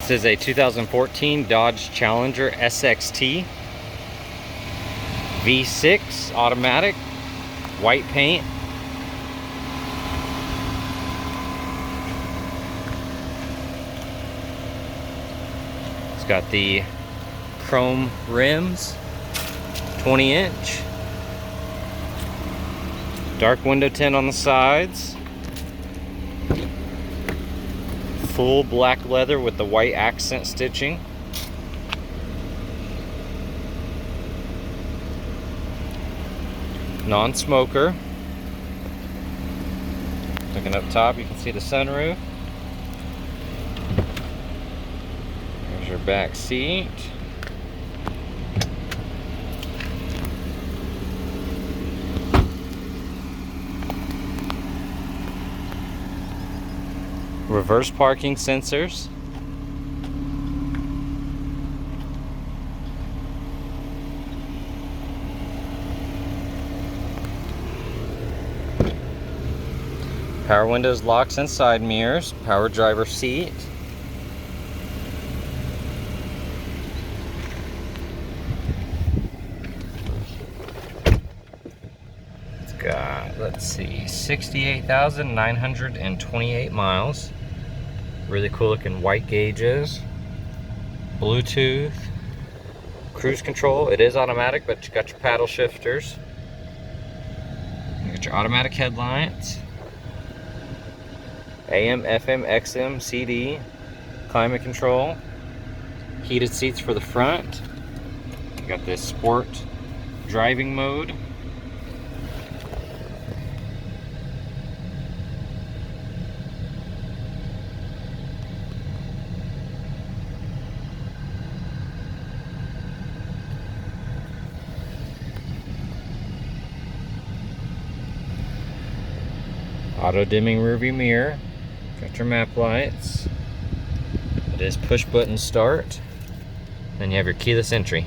This is a 2014 Dodge Challenger SXT V6 automatic, white paint. It's got the chrome rims, 20-inch, dark window tint on the sides, full black leather with the white accent stitching. Non-smoker. Looking up top, you can see the sunroof. There's your back seat. Reverse parking sensors. Power windows, locks, and side mirrors. Power driver seat. It's got, let's see, 68,928 miles. Really cool looking white gauges. Bluetooth. Cruise control. It is automatic, but you got your paddle shifters. You got your automatic headlights. AM, FM, XM, CD, climate control, heated seats for the front. You got this sport driving mode. Auto dimming rearview mirror. Got your map lights. It is push button start. Then you have your keyless entry.